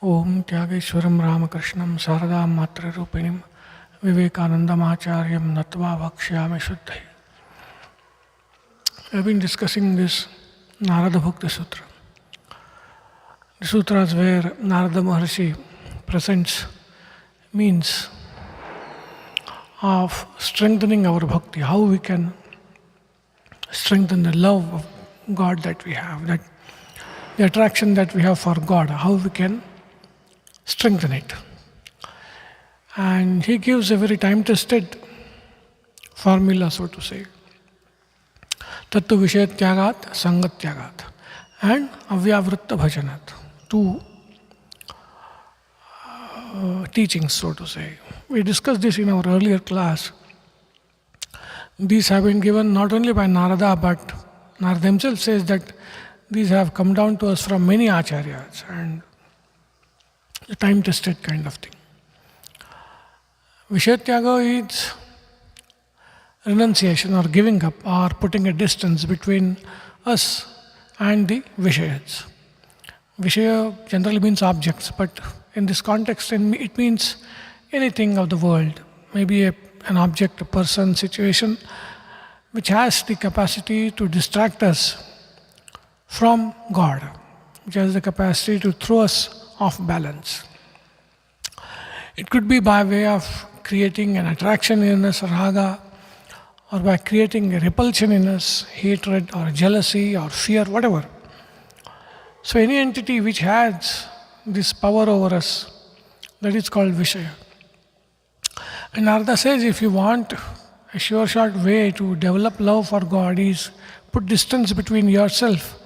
Om Tyageshwaram Ramakrishnam Saradam Matra Rupinim Vivekanandam Acharyam Natva Vakshyami Shuddhai. We have been discussing this Narada Bhakti Sutra. The sutras where Narada Maharshi presents means of strengthening our bhakti, how we can strengthen the love of God that we have, that the attraction that we have for God, how we can strengthen it. And he gives a very time-tested formula, so to say. Tattu Vishayatyagat, Sangatyagat, and Avyavritta Bhajanat. Two teachings, so to say. We discussed this in our earlier class. These have been given not only by Narada, but Narada himself says that these have come down to us from many acharyas and a time-tested kind of thing. Vishayatyaga is renunciation or giving up or putting a distance between us and the Vishayas. Vishaya generally means objects, but in this context it means anything of the world, maybe an object, a person, situation, which has the capacity to distract us from God, which has the capacity to throw us off balance. It could be by way of creating an attraction in us, raga, or by creating a repulsion in us, hatred or jealousy or fear, whatever. So any entity which has this power over us, that is called Vishaya. And Narada says if you want a sure short way to develop love for God is put distance between yourself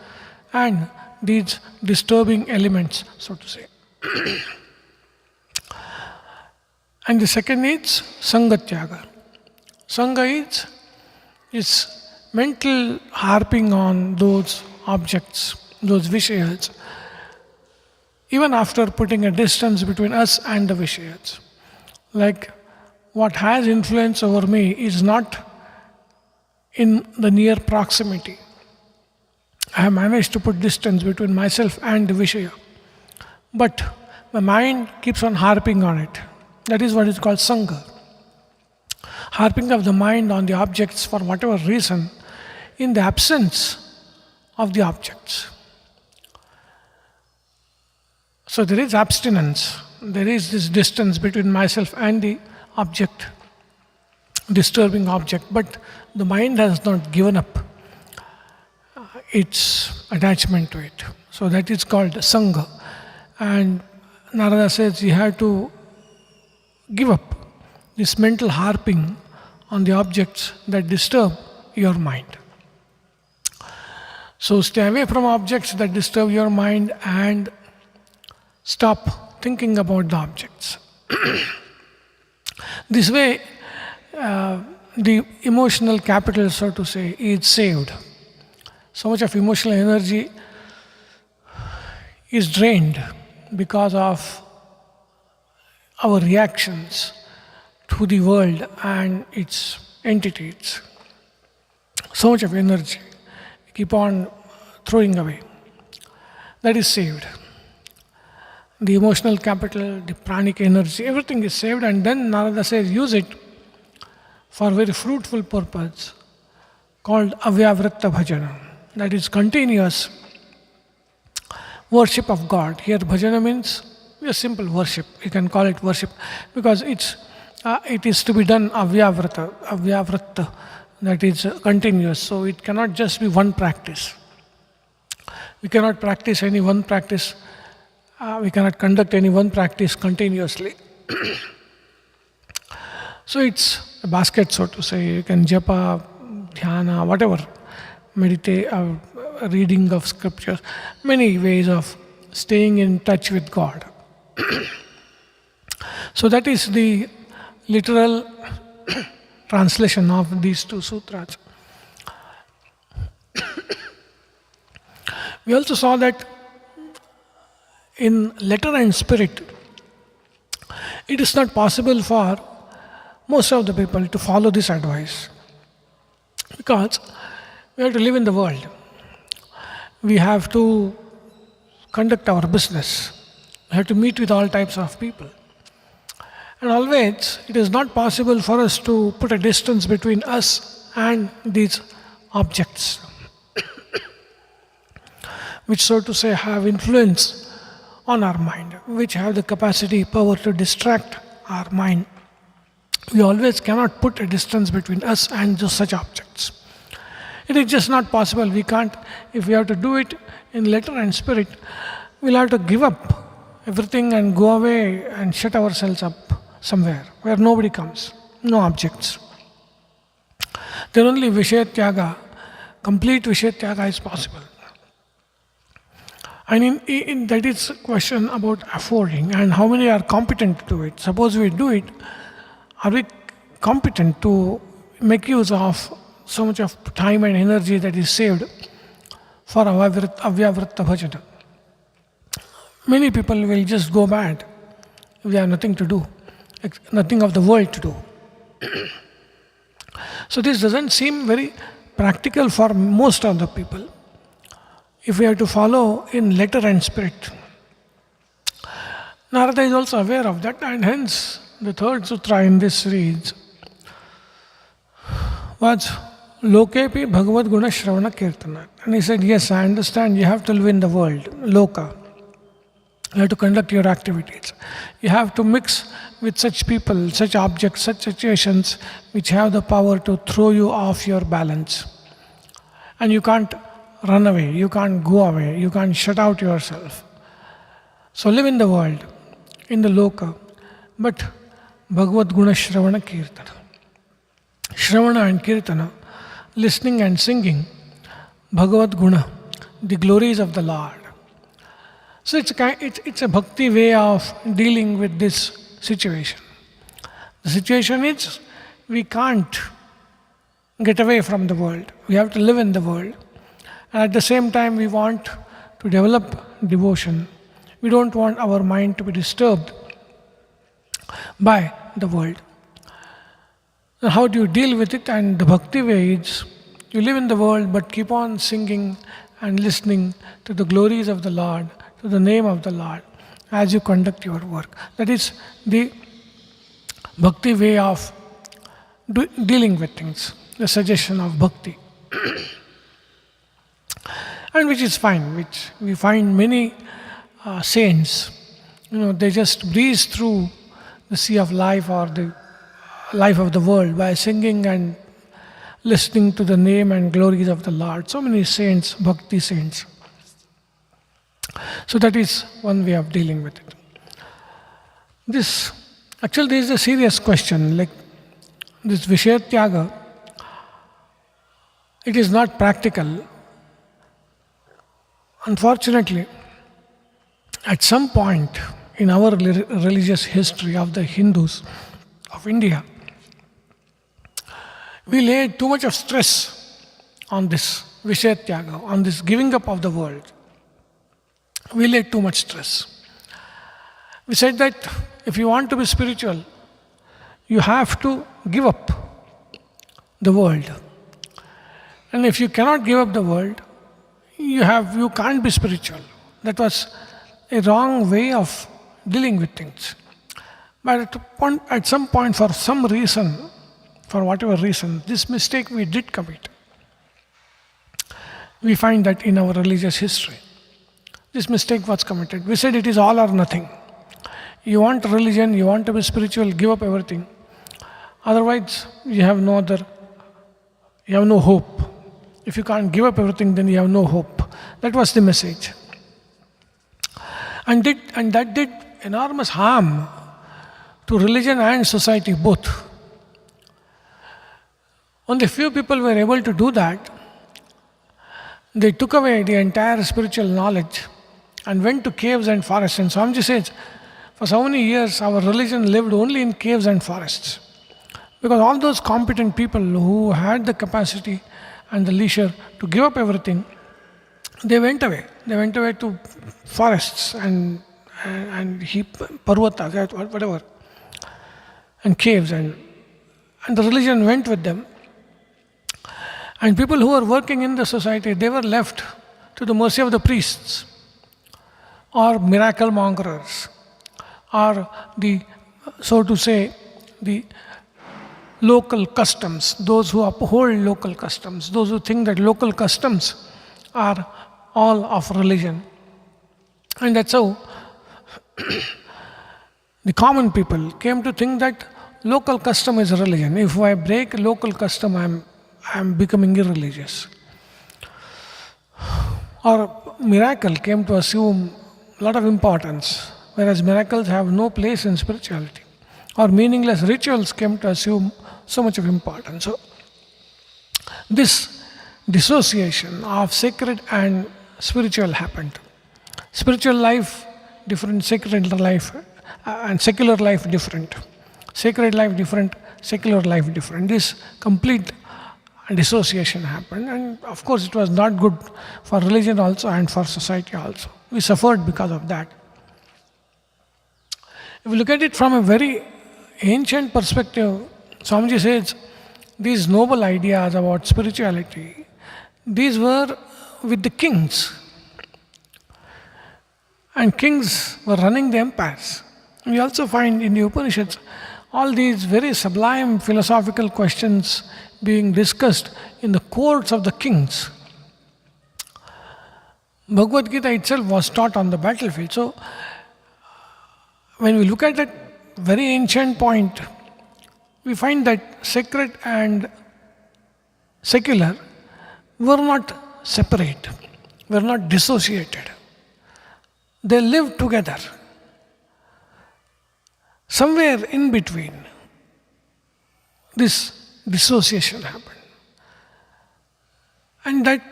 and these disturbing elements, so to say. And the second is Sangatyaga. Sangha is mental harping on those objects, those Vishayas, even after putting a distance between us and the Vishayas. Like what has influence over me is not in the near proximity. I have managed to put distance between myself and the Vishaya. But my mind keeps on harping on it. That is what is called Sangha. Harping of the mind on the objects for whatever reason in the absence of the objects. So there is abstinence. There is this distance between myself and the object, disturbing object. But the mind has not given up its attachment to it. So that is called Sangha. And Narada says you have to give up this mental harping on the objects that disturb your mind. So stay away from objects that disturb your mind and stop thinking about the objects. This way, the emotional capital, so to say, is saved. So much of emotional energy is drained because of our reactions to the world and its entities. So much of energy we keep on throwing away. That is saved. The emotional capital, the pranic energy, everything is saved, and then Narada says use it for a very fruitful purpose called Avyavritta Bhajana. That is continuous worship of God. Here bhajana means a simple worship. You can call it worship because it is to be done avyavritta, that is continuous. So it cannot just be one practice. We cannot practice any one practice. We cannot conduct any one practice continuously. So it's a basket, so to say. You can japa, dhyana, whatever, meditate, reading of scriptures, many ways of staying in touch with God. So that is the literal translation of these two sutras. We also saw that in letter and spirit, it is not possible for most of the people to follow this advice because we have to live in the world. We have to conduct our business. We have to meet with all types of people. And always, it is not possible for us to put a distance between us and these objects, which, so to say, have influence on our mind, which have the capacity, power to distract our mind. We always cannot put a distance between us and just such objects. It is just not possible. We can't, if we have to do it in letter and spirit, we'll have to give up everything and go away and shut ourselves up somewhere where nobody comes, no objects. Then only Vishayatyaga, complete Vishayatyaga is possible. And that is a question about affording and how many are competent to do it. Suppose we do it, are we competent to make use of so much of time and energy that is saved for avyavritta bhajana? Many people will just go mad if they have nothing to do, nothing of the world to do. So this doesn't seem very practical for most of the people if we have to follow in letter and spirit. Narada is also aware of that, and hence the third sutra in this reads was Lokepi Bhagavad Guna Shravana Kirtana. And he said, yes, I understand you have to live in the world, Loka. You have to conduct your activities. You have to mix with such people, such objects, such situations which have the power to throw you off your balance. And you can't run away, you can't go away, you can't shut out yourself. So live in the world, in the Loka, but Bhagavad Guna Shravana Kirtana. Shravana and Kirtana, listening and singing Bhagavad Guna, the glories of the Lord. So it's a bhakti way of dealing with this situation. The situation is we can't get away from the world. We have to live in the world. And at the same time we want to develop devotion. We don't want our mind to be disturbed by the world. Now, how do you deal with it? And the bhakti way is you live in the world but keep on singing and listening to the glories of the Lord, to the name of the Lord as you conduct your work. That is the bhakti way of dealing with things, the suggestion of bhakti. And which is fine, which we find many saints, they just breeze through the sea of life or the life of the world by singing and listening to the name and glories of the Lord. So many saints, bhakti saints. So that is one way of dealing with it. This is a serious question. Like this Vishayatyaga, it is not practical. Unfortunately, at some point in our religious history of the Hindus of India, we laid too much of stress on this Vishayatyaga, on this giving up of the world. We laid too much stress. We said that if you want to be spiritual, you have to give up the world. And if you cannot give up the world, you can't be spiritual. That was a wrong way of dealing with things. But at some point, for some reason, for whatever reason, this mistake we did commit. We find that in our religious history. This mistake was committed. We said it is all or nothing. You want religion, you want to be spiritual, give up everything. Otherwise, you have no hope. If you can't give up everything, then you have no hope. That was the message. And that did enormous harm to religion and society both. Only few people were able to do that. They took away the entire spiritual knowledge and went to caves and forests. And Swamiji says, for so many years our religion lived only in caves and forests. Because all those competent people who had the capacity and the leisure to give up everything, they went away. They went away to forests and parvatas, whatever, and caves, and the religion went with them. And people who were working in the society, they were left to the mercy of the priests. or miracle mongers, or the, so to say, the local customs, those who uphold local customs, those who think that local customs are all of religion. And that's how the common people came to think that local custom is a religion. If I break local custom, I'm becoming irreligious. Or miracle came to assume a lot of importance, whereas miracles have no place in spirituality. Or meaningless rituals came to assume so much of importance. So this dissociation of sacred and spiritual happened. Spiritual life different, sacred life and secular life different. Sacred life different, secular life different. This complete dissociation happened, and of course it was not good for religion also and for society also. We suffered because of that. If we look at it from a very ancient perspective, Swamiji says these noble ideas about spirituality, these were with the kings. And kings were running the empires. We also find in the Upanishads all these very sublime philosophical questions being discussed in the courts of the kings. Bhagavad Gita itself was taught on the battlefield. So, when we look at that very ancient point, we find that sacred and secular were not separate, were not dissociated. They lived together. Somewhere in between, this dissociation happened. And that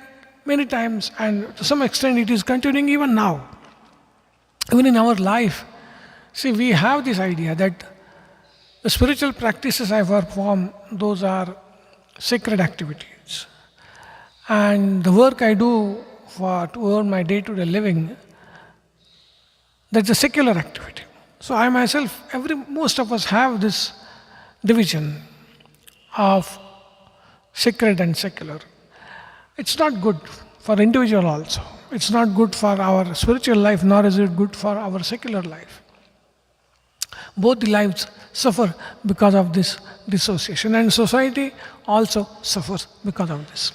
many times, and to some extent, it is continuing even now. Even in our life, see, we have this idea that the spiritual practices I perform, those are sacred activities. And the work I do to earn my day-to-day living, that's a secular activity. So I myself, most of us have this division of sacred and secular. It's not good for individual also. It's not good for our spiritual life, nor is it good for our secular life. Both the lives suffer because of this dissociation, and society also suffers because of this.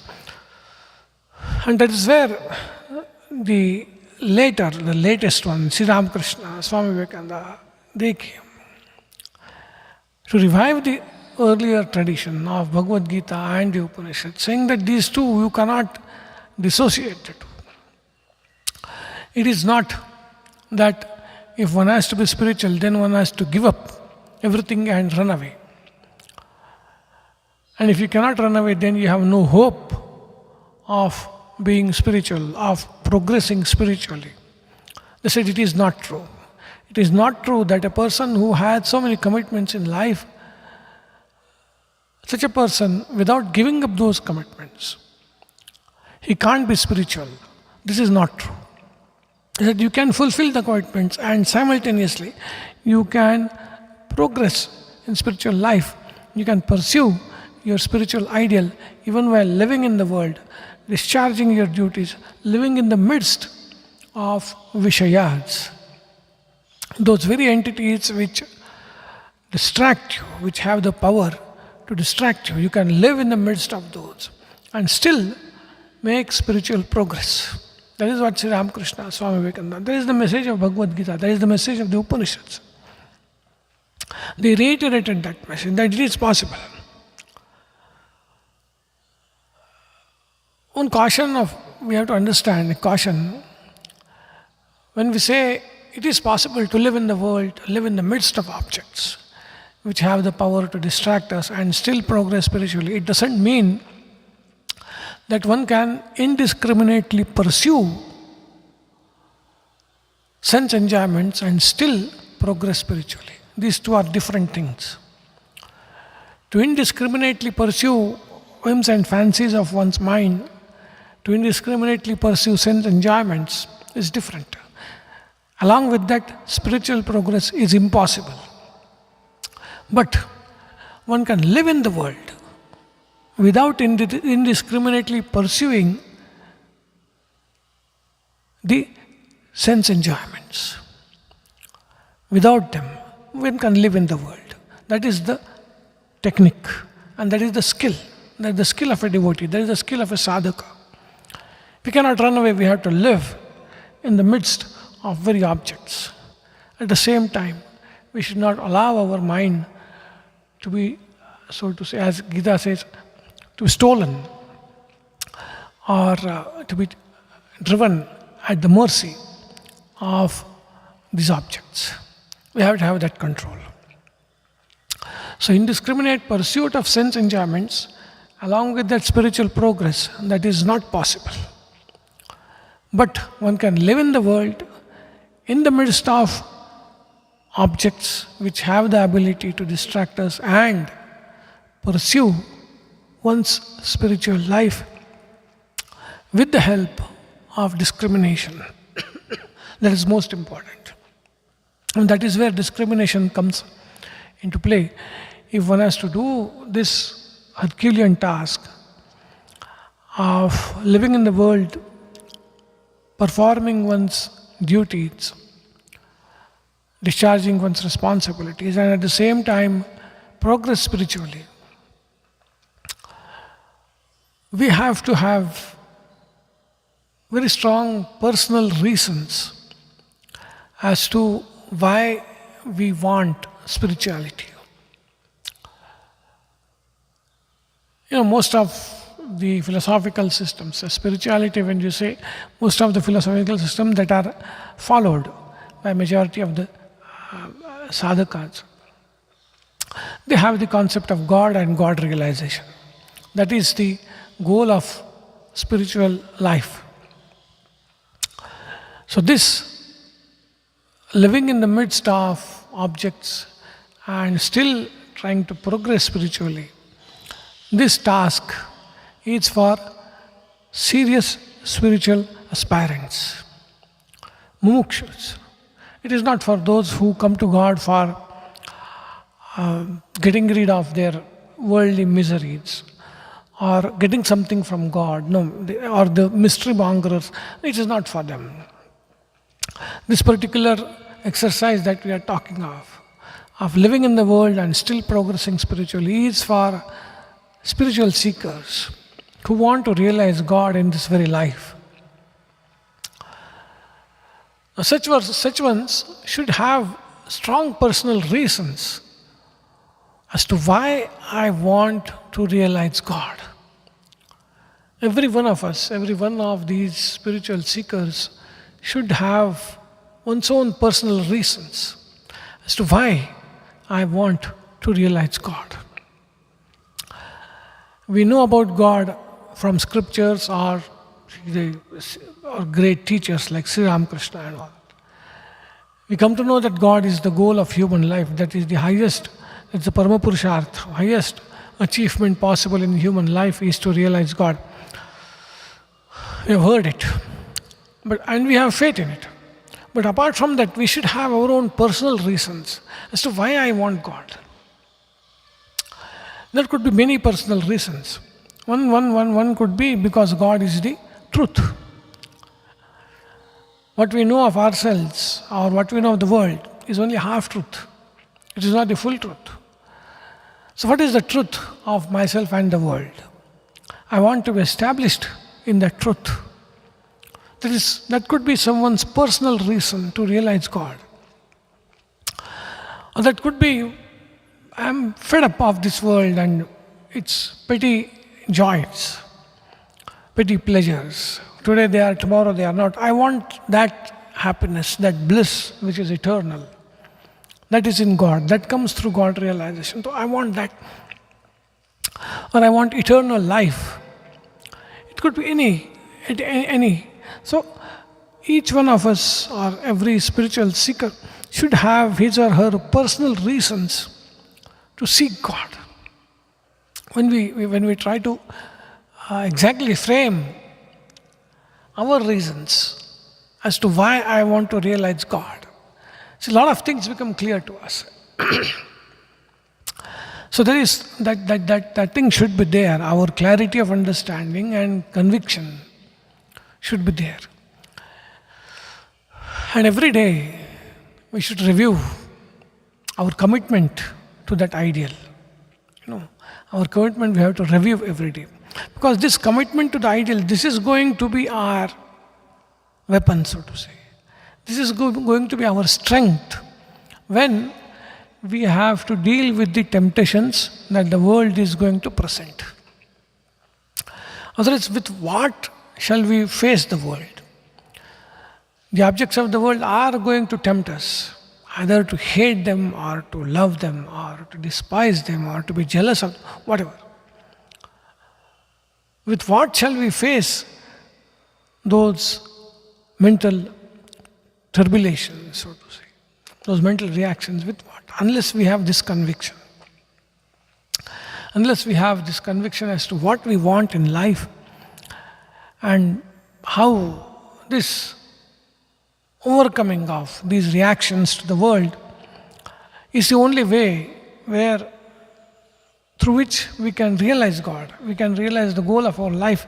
And that is where the latest one, Sri Ramakrishna, Swami Vivekananda, they came to revive the earlier tradition of Bhagavad Gita and the Upanishad, saying that these two you cannot dissociate the two. It is not that if one has to be spiritual, then one has to give up everything and run away. And if you cannot run away, then you have no hope of being spiritual, of progressing spiritually. They said it is not true. It is not true that a person who had so many commitments in life, such a person, without giving up those commitments, he can't be spiritual. This is not true. He said you can fulfill the commitments and simultaneously you can progress in spiritual life. You can pursue your spiritual ideal even while living in the world, discharging your duties, living in the midst of Vishayas. Those very entities which distract you, which have the power to distract you, you can live in the midst of those and still make spiritual progress. That is what Sri Ramakrishna, Swami Vivekananda, that is the message of Bhagavad Gita, that is the message of the Upanishads. They reiterated that message, that it is possible. One caution we have to understand, caution, when we say it is possible to live in the world, live in the midst of objects which have the power to distract us and still progress spiritually, it doesn't mean that one can indiscriminately pursue sense enjoyments and still progress spiritually. These two are different things. To indiscriminately pursue whims and fancies of one's mind, to indiscriminately pursue sense enjoyments is different. Along with that, spiritual progress is impossible. But one can live in the world without indiscriminately pursuing the sense enjoyments. Without them, one can live in the world. That is the technique, and that is the skill. That is the skill of a devotee, that is the skill of a sadhaka. We cannot run away, we have to live in the midst of very objects. At the same time, we should not allow our mind to be, so to say, as Gita says, to be stolen or to be driven at the mercy of these objects. We have to have that control. So indiscriminate pursuit of sense enjoyments along with that spiritual progress, that is not possible. But one can live in the world in the midst of objects which have the ability to distract us and pursue one's spiritual life with the help of discrimination. That is most important. And that is where discrimination comes into play. If one has to do this Herculean task of living in the world, performing one's duties, discharging one's responsibilities, and at the same time progress spiritually, we have to have very strong personal reasons as to why we want spirituality. Most of the philosophical systems, spirituality, when you say, most of the philosophical systems that are followed by majority of the sadhakas, they have the concept of God and God realization. That is the goal of spiritual life. So this living in the midst of objects and still trying to progress spiritually, this task is for serious spiritual aspirants, mumukshus. It is not for those who come to God for getting rid of their worldly miseries or getting something from God, no, or the mystery mongers. It is not for them. This particular exercise that we are talking of living in the world and still progressing spiritually, is for spiritual seekers who want to realize God in this very life. Now, such ones should have strong personal reasons as to why I want to realize God. Every one of us, every one of these spiritual seekers should have one's own personal reasons as to why I want to realize God. We know about God from scriptures or great teachers like Sri Ramakrishna and all. We come to know that God is the goal of human life. That is the highest, it's the Parama Purushartha, highest achievement possible in human life is to realize God. We have heard it, and we have faith in it. But apart from that, we should have our own personal reasons as to why I want God. There could be many personal reasons. One could be because God is the truth. What we know of ourselves or what we know of the world is only half truth. It is not the full truth. So what is the truth of myself and the world? I want to be established in that truth. That could be someone's personal reason to realize God. Or that could be, I'm fed up of this world and its petty joys, petty pleasures. Today they are, tomorrow they are not. I want that happiness, that bliss which is eternal. That is in God. That comes through God realization. So I want that. Or I want eternal life. It could be any. So each one of us or every spiritual seeker should have his or her personal reasons to seek God. When we try to exactly frame our reasons as to why I want to realize God, so a lot of things become clear to us. So there is that thing should be there. Our clarity of understanding and conviction should be there. And every day we should review our commitment to that ideal. Our commitment we have to review every day. Because this commitment to the ideal, this is going to be our weapon, so to say. This is going to be our strength when we have to deal with the temptations that the world is going to present. Otherwise, with what shall we face the world? The objects of the world are going to tempt us, either to hate them or to love them or to despise them or to be jealous of whatever. With what shall we face those mental tribulations, so to say, those mental reactions? With what? Unless we have this conviction. Unless we have this conviction as to what we want in life and how this overcoming of these reactions to the world is the only way through which we can realize God, we can realize the goal of our life.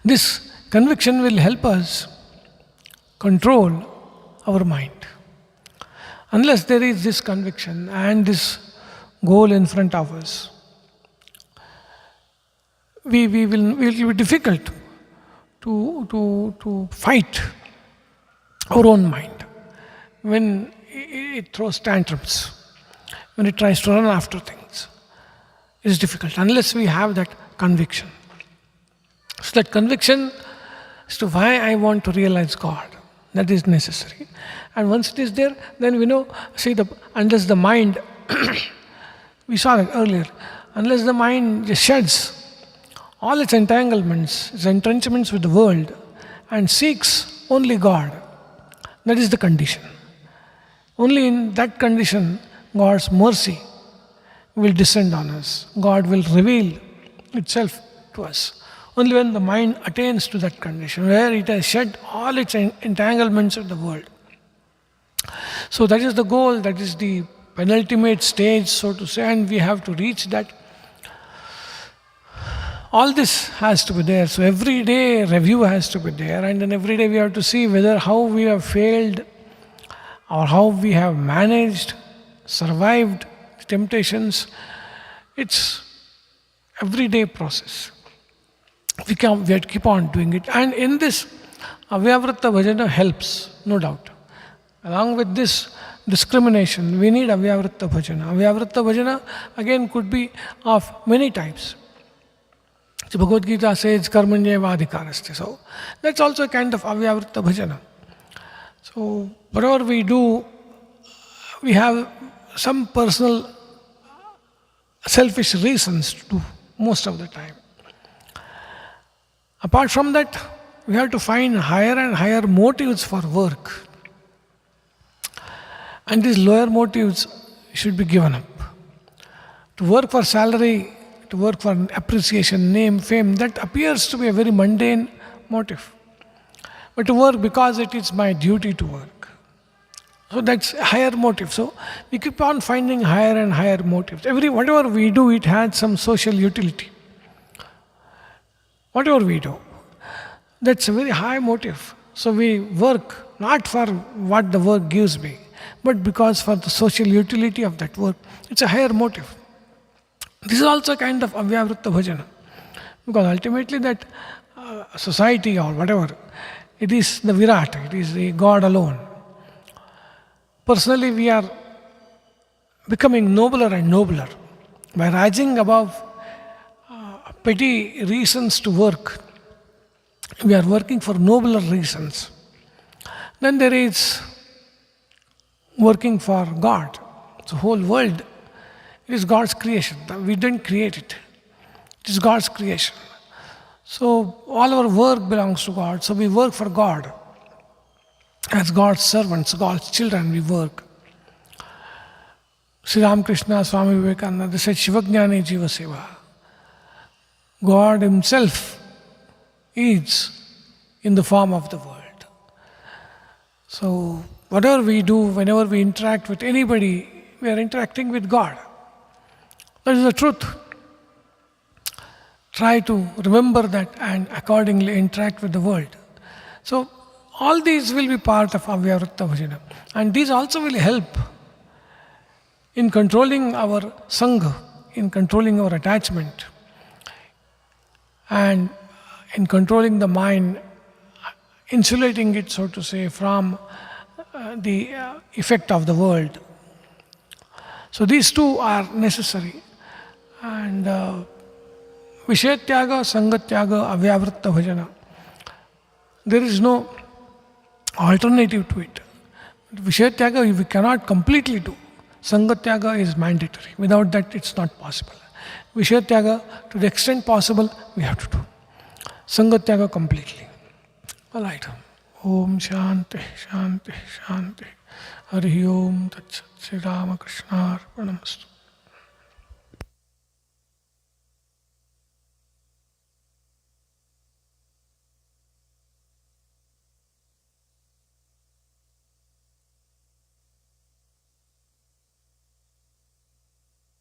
This conviction will help us control our mind. Unless there is this conviction and this goal in front of us, it will be difficult to fight our own mind when it throws tantrums, when it tries to run after things. It's difficult unless we have that conviction. So that conviction as to why I want to realize God, that is necessary. And once it is there, then we know, unless the mind, we saw it earlier, unless the mind just sheds all its entanglements, its entrenchments with the world and seeks only God, that is the condition. Only in that condition, God's mercy will descend on us. God will reveal itself to us. Only when the mind attains to that condition, where it has shed all its entanglements of the world. So that is the goal, that is the penultimate stage, so to say, and we have to reach that. All this has to be there. So every day review has to be there, and then every day we have to see whether how we have failed or how we have managed, survived temptations. It's everyday process. We have to keep on doing it. And in this, Avyavritta Bhajana helps, no doubt. Along with this discrimination, we need Avyavritta Bhajana. Avyavritta Bhajana again could be of many types. So Bhagavad Gita says karmanyeva adhikaraste. So that's also a kind of Avyavritta Bhajana. So whatever we do, we have some personal selfish reasons to do most of the time. Apart from that, we have to find higher and higher motives for work. And these lower motives should be given up. To work for salary, to work for appreciation, name, fame, that appears to be a very mundane motive. But to work because it is my duty to work. So that's a higher motive. So we keep on finding higher and higher motives. Whatever we do, it has some social utility. Whatever we do, that's a very high motive. So we work not for what the work gives me, but because for the social utility of that work. It's a higher motive. This is also a kind of Avyavritta Bhajana. Because ultimately that society or whatever, it is the Virat, it is the God alone. Personally, we are becoming nobler and nobler by rising above petty reasons to work. We are working for nobler reasons. Then there is working for God. The whole world, it is God's creation. We didn't create it. It is God's creation. So all our work belongs to God. So we work for God. As God's servants, God's children, we work. Sri Ramakrishna, Swami Vivekananda, they said Shivajnani Jiva Seva. God Himself is in the form of the world. So whatever we do, whenever we interact with anybody, we are interacting with God. That is the truth. Try to remember that and accordingly interact with the world. So All these will be part of Avyavritta Bhajana. And these also will help in controlling our Sangha, in controlling our attachment, and in controlling the mind, insulating it, so to say, from the effect of the world. So these two are necessary. And Vishayatyaga, Sangatyaga, Avyavritta Bhajana. There is no alternative to it. Vishayatyaga we cannot completely do. Sangatyaga is mandatory. Without that it's not possible. Vishayatyaga, to the extent possible, we have to do. Sangatyaga completely. All right. Om Shanti, Shanti, Shanti. Hari Om Tat Sat. Sri Ramakrishna Arpanamastu.